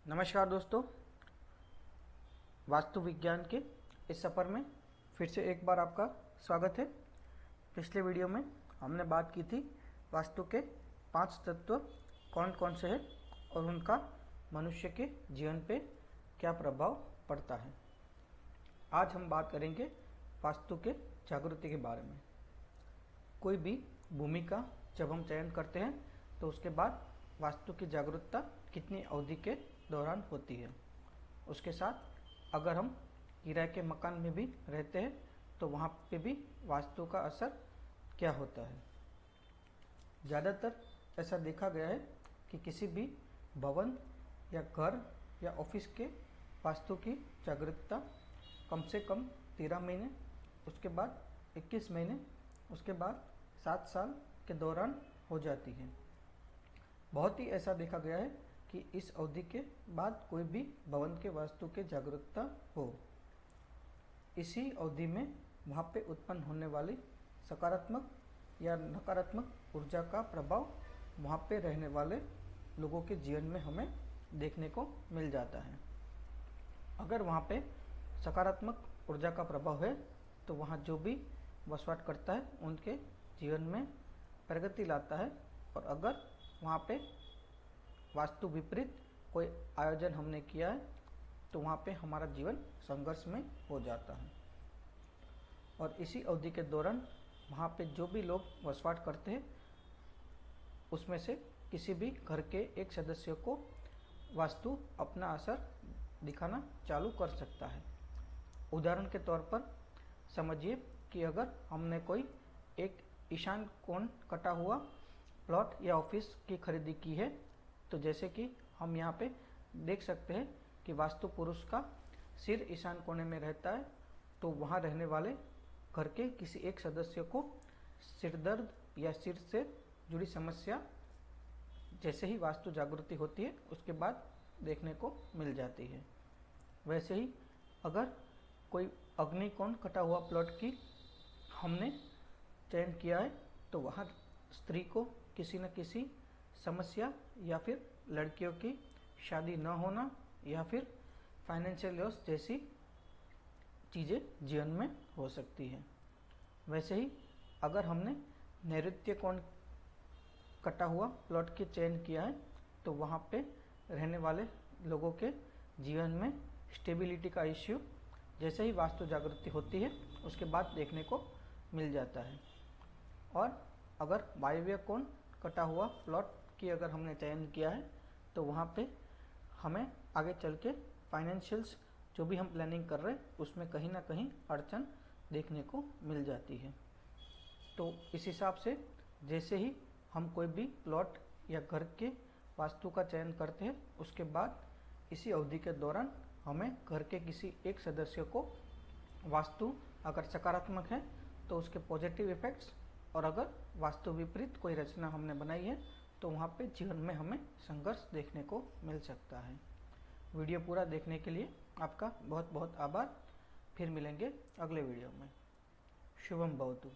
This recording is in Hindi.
नमस्कार दोस्तों, वास्तु विज्ञान के इस सफ़र में फिर से एक बार आपका स्वागत है। पिछले वीडियो में हमने बात की थी वास्तु के 5 तत्व कौन कौन से हैं और उनका मनुष्य के जीवन पे क्या प्रभाव पड़ता है। आज हम बात करेंगे वास्तु के जागृति के बारे में। कोई भी भूमि का जब हम चयन करते हैं तो उसके बाद वास्तु की जागरूकता कितनी अवधि के दौरान होती है। उसके साथ अगर हम किराए के मकान में भी रहते हैं तो वहाँ पे भी वास्तु का असर क्या होता है। ज़्यादातर ऐसा देखा गया है कि किसी भी भवन या घर या ऑफिस के वास्तु की जागरूकता कम से कम 13 महीने, उसके बाद 21 महीने, उसके बाद 7 साल के दौरान हो जाती है। बहुत ही ऐसा देखा गया है कि इस अवधि के बाद कोई भी भवन के वास्तु के जागरूकता हो। इसी अवधि में वहाँ पे उत्पन्न होने वाली सकारात्मक या नकारात्मक ऊर्जा का प्रभाव वहाँ पे रहने वाले लोगों के जीवन में हमें देखने को मिल जाता है। अगर वहाँ पे सकारात्मक ऊर्जा का प्रभाव है तो वहाँ जो भी वसवाट करता है उनके जीवन में प्रगति लाता है, और अगर वहाँ पे वास्तु विपरीत कोई आयोजन हमने किया है तो वहाँ पे हमारा जीवन संघर्ष में हो जाता है। और इसी अवधि के दौरान वहाँ पे जो भी लोग वसवाट करते हैं उसमें से किसी भी घर के एक सदस्य को वास्तु अपना असर दिखाना चालू कर सकता है। उदाहरण के तौर पर समझिए कि अगर हमने कोई एक ईशान कोण कटा हुआ प्लॉट या ऑफिस की खरीदी की है, तो जैसे कि हम यहाँ पे देख सकते हैं कि वास्तु पुरुष का सिर ईशान कोने में रहता है, तो वहाँ रहने वाले घर के किसी एक सदस्य को सिर दर्द या सिर से जुड़ी समस्या जैसे ही वास्तु जागृति होती है उसके बाद देखने को मिल जाती है। वैसे ही अगर कोई अग्निकोण कटा हुआ प्लॉट की हमने चयन किया है तो वहाँ स्त्री को किसी न किसी समस्या या फिर लड़कियों की शादी न होना या फिर फाइनेंशियल लॉस जैसी चीज़ें जीवन में हो सकती है। वैसे ही अगर हमने नैऋत्य कोण कटा हुआ प्लॉट की चयन किया है तो वहाँ पे रहने वाले लोगों के जीवन में स्टेबिलिटी का इश्यू जैसे ही वास्तु जागृति होती है उसके बाद देखने को मिल जाता है। और अगर वायव्य कोण कटा हुआ प्लॉट की अगर हमने चयन किया है तो वहाँ पे हमें आगे चल के फाइनेंशियल्स जो भी हम प्लानिंग कर रहे हैं उसमें कहीं ना कहीं अड़चन देखने को मिल जाती है। तो इस हिसाब से जैसे ही हम कोई भी प्लॉट या घर के वास्तु का चयन करते हैं उसके बाद इसी अवधि के दौरान हमें घर के किसी एक सदस्य को वास्तु अगर सकारात्मक है तो उसके पॉजिटिव इफ़ेक्ट्स, और अगर वास्तु विपरीत कोई रचना हमने बनाई है तो वहाँ पे जीवन में हमें संघर्ष देखने को मिल सकता है। वीडियो पूरा देखने के लिए आपका बहुत बहुत आभार। फिर मिलेंगे अगले वीडियो में। शुभम भवतु।